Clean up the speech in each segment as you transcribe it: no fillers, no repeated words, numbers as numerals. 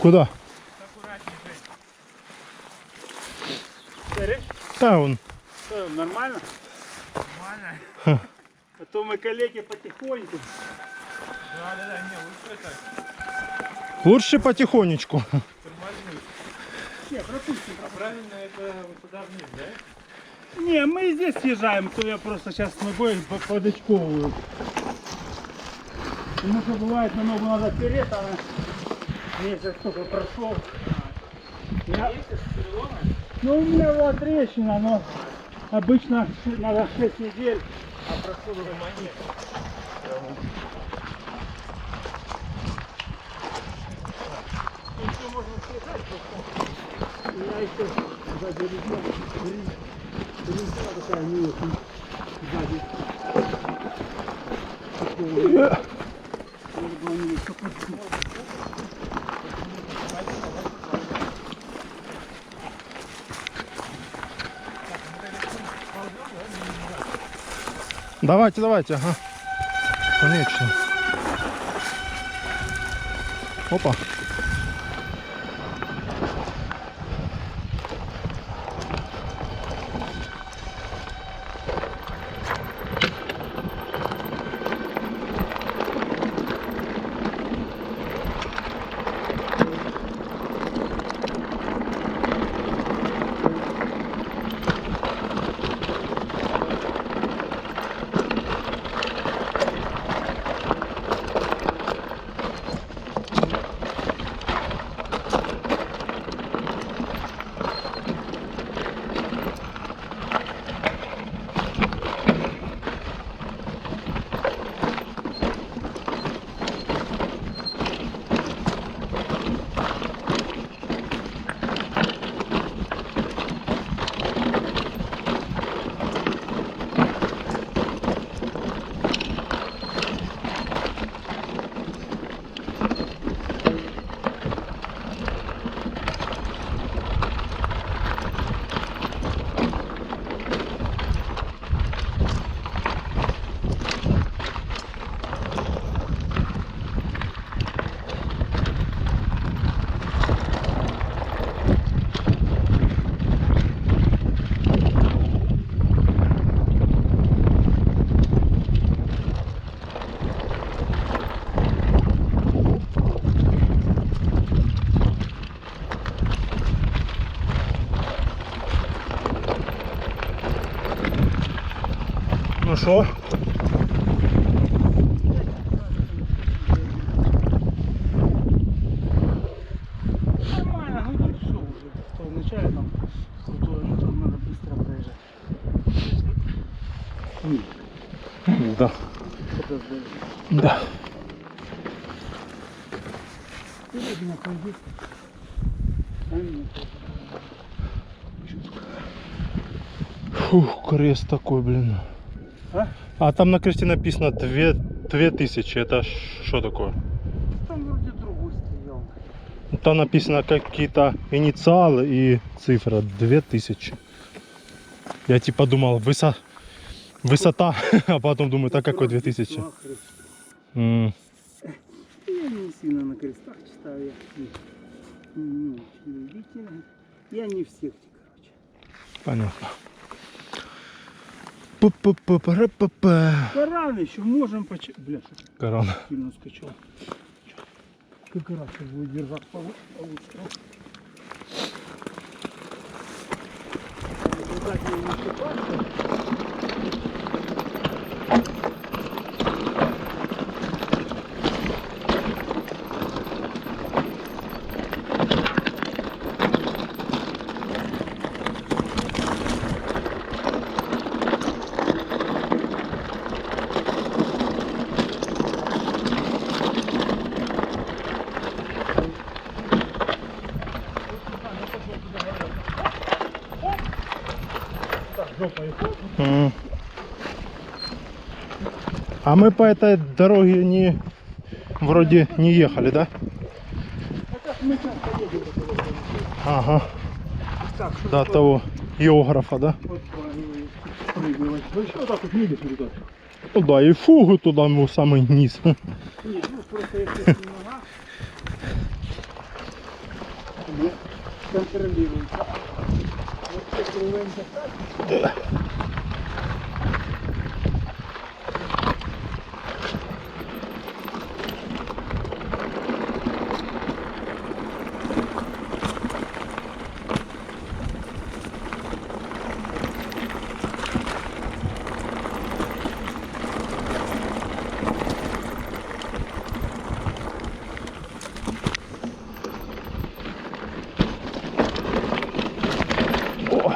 Куда? Аккуратнее, Жень. Да, он. Что, нормально? Нормально. А то мы коллеги потихоньку. Да, не, лучше так. Лучше потихонечку. Тормознуть. Не, пропустим. А правильно это вот туда вниз, да? Не, мы здесь съезжаем, то я просто сейчас ногой подочковываю. Потому что бывает, на ногу надо вперед, а месяц только прошел. Ну, у меня была трещина, но обычно надо 6 недель, а прошло уже монет. Еще можно съезжать, просто я еще сзади резина такая не очень сзади. Давайте, давайте, ага. Конечно. Опа. Ну что? Нормально, ну тут все уже. То вначале там крутое, ну там надо быстро проезжать. Да. Да. Ты видно, пойди. Фух, крест такой, блин. А там на кресте написано 2000. Это что такое? Там вроде другой стоял. Там написано какие-то инициалы и цифра 2000. Я типа думал высота, а потом думаю, так какой 2000. Я не сильно на крестах читаю. Не очень любитель. Я не в секте, короче. Понятно. Коран еще можем почитать. Бля, что Корона. сильно скачал. Как раз я буду держать получше. А мы по этой дороге вроде не ехали, да? Это мы сейчас поедем. Ага. Так, До того географа, да? вот прыгивать. Ну еще вот так вот видишь, ребят. Ну да, и фугу туда в самый низ. Нет, ну просто если нога. контролируется. Вот кругленько так. О.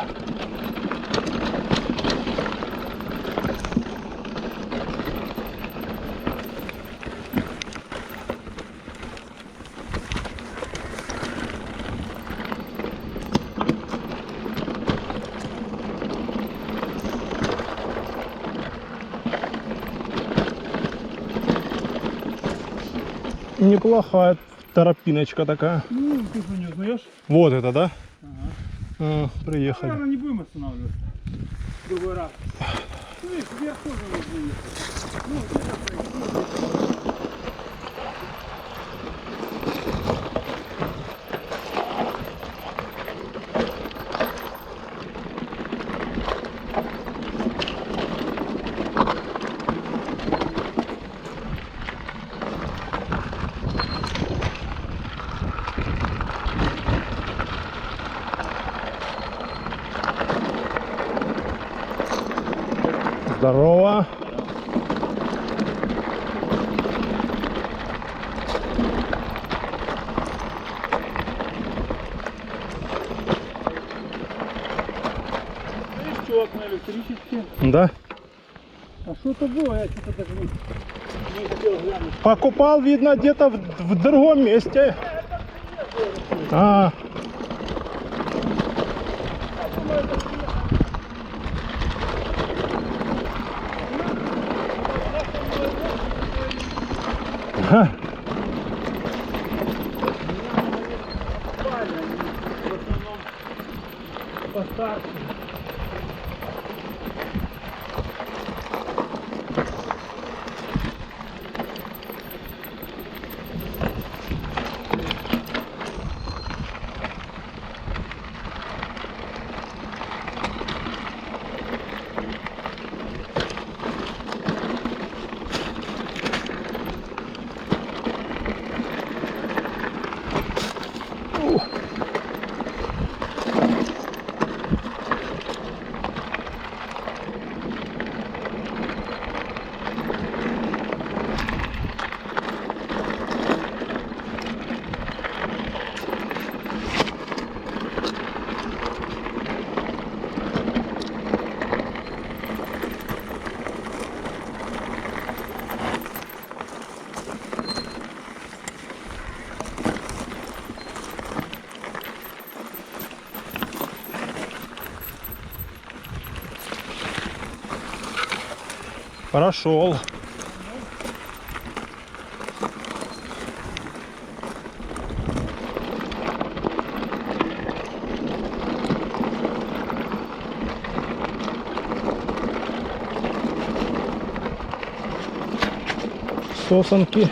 Неплохая торопиночка такая. Ну, ты что, не узнаешь? Вот это, да? Ага. Приехали. Наверное, не будем останавливаться. В другой раз. Ну, видишь, вверх тоже нужно ехать. Ну, где-то Здорово. видишь, чувак на электричестве. Да? А что это было? Я что-то даже не хотел глянуть. Покупал, видно, где-то в другом месте. А, ха. В основном постарше. Прошел. Сосенки,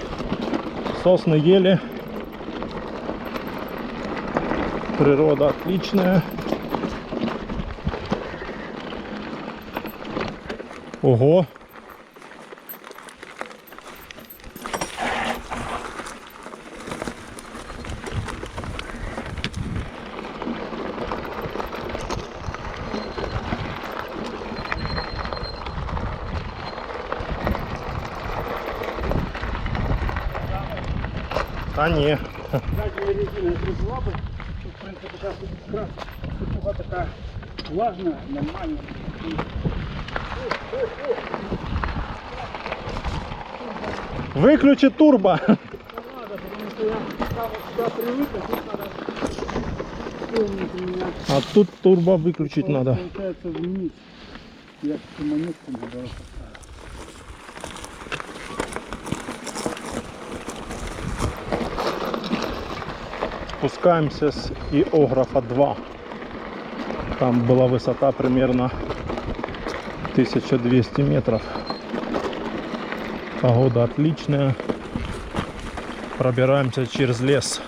сосны, ели. Природа отличная. Ого. Та ні. Задняя резина пришла бы. Тут, в принципе, сейчас сухо такая влажная, нормальная. Выключи турбо. Надо, потому что я там вот сюда привык, а тут надо помнить у меня. А тут турбо выключить надо. Получается вниз. Я монетку надо. Спускаемся с Иографа 2. Там была высота примерно 1200 метров. Погода отличная. Пробираемся через лес.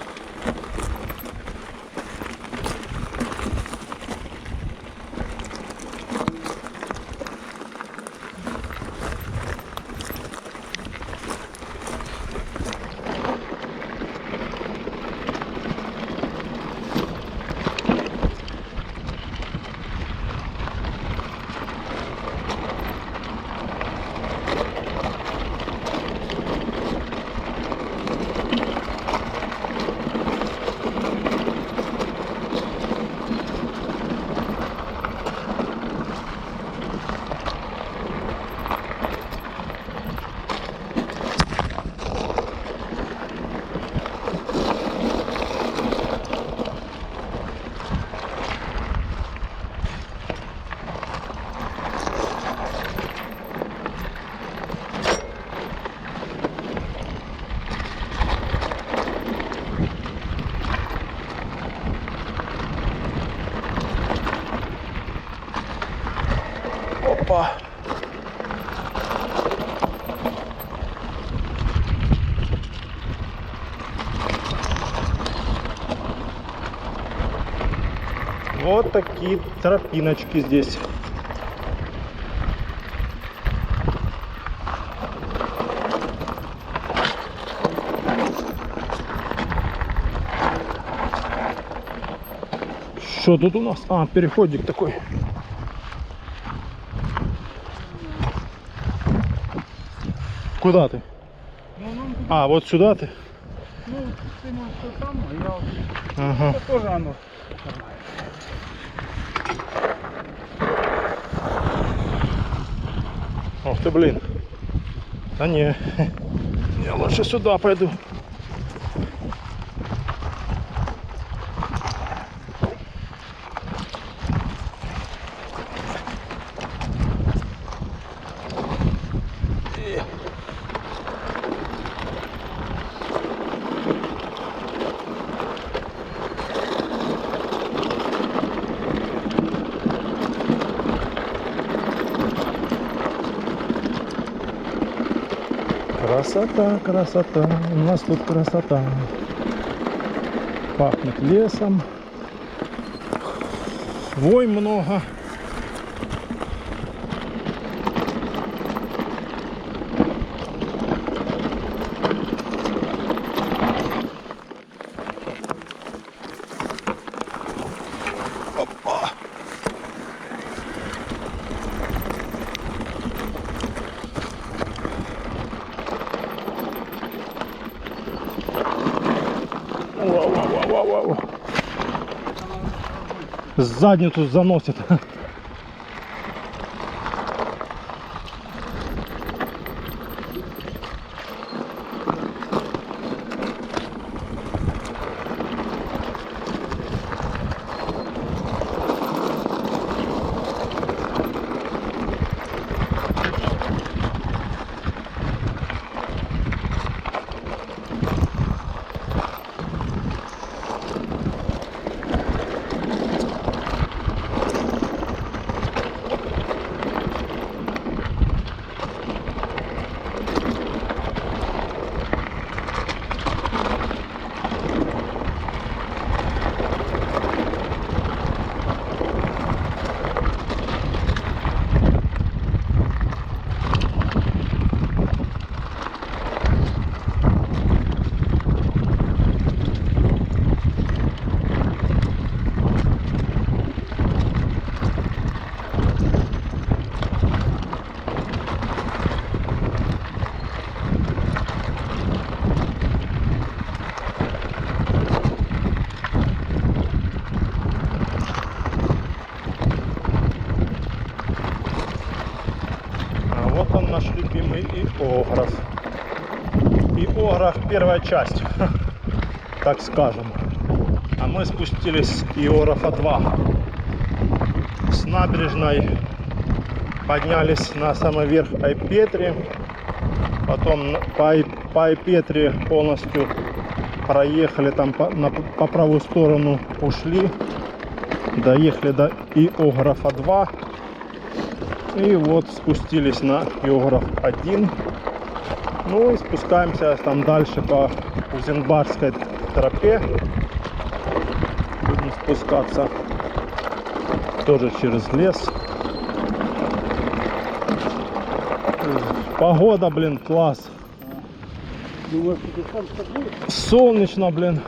Опа. Вот такие тропиночки здесь. Что тут у нас? А, переходик такой. Куда ты? Ну, нам тут, А, вот сюда ты? ну, ты можешь что там, а я вот... Ага. Это тоже оно. Ох ты, блин. Да не. Я лучше сюда пойду. Красота, красота, у нас тут красота. Пахнет лесом. Хвой много. Опа. Вау-вау-вау-вау. Задницу заносит. Вот он, наш любимый Иограф. Иограф первая часть, так скажем. А мы спустились с Иографа 2. С набережной поднялись на самый верх Айпетри. Потом по Айпетри полностью проехали, там по правую сторону ушли. Доехали до Иографа 2. И вот спустились на Иограф 1. Ну и спускаемся там дальше по Узенбарской тропе. Будем спускаться тоже через лес. Погода, блин, класс. Думаешь, что ты сам с тобой? Солнечно, блин.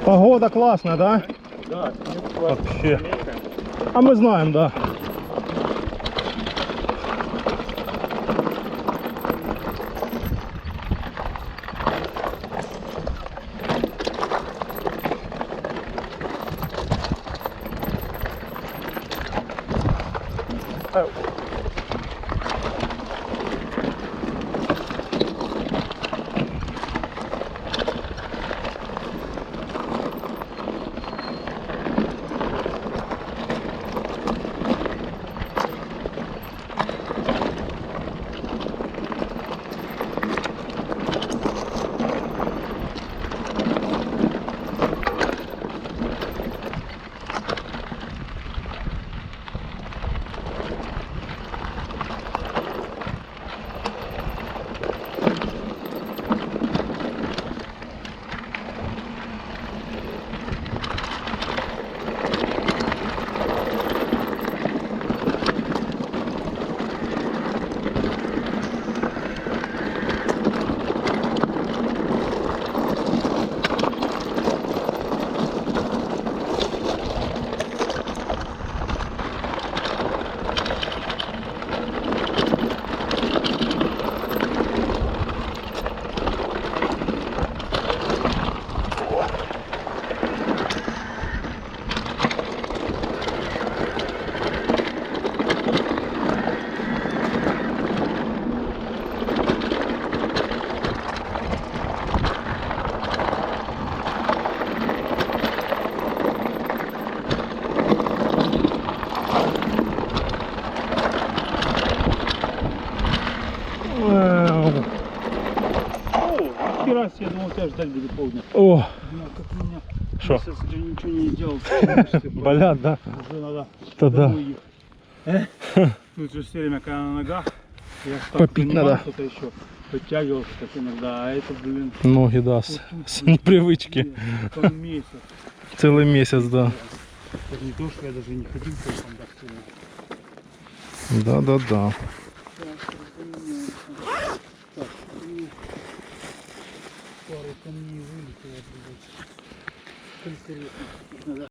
Погода классная, да? Да, Вообще. А мы знаем, да. Раз, я думал, тебя ждать буду полдня. О, Ну, как у меня Шо? месяц уже ничего не делал. болят, да? Уже надо Тогда домой ехать. Тут же все время, когда на ногах, я ж так Попить занимался, надо. что-то еще подтягивался так иногда, а это, блин, ноги, да, с непривычки. там месяц. Целый месяц, да. Это не то, что я даже не ходил толком так сильно. Да. Так, и пару камней вылетело, блядь. Конкретно.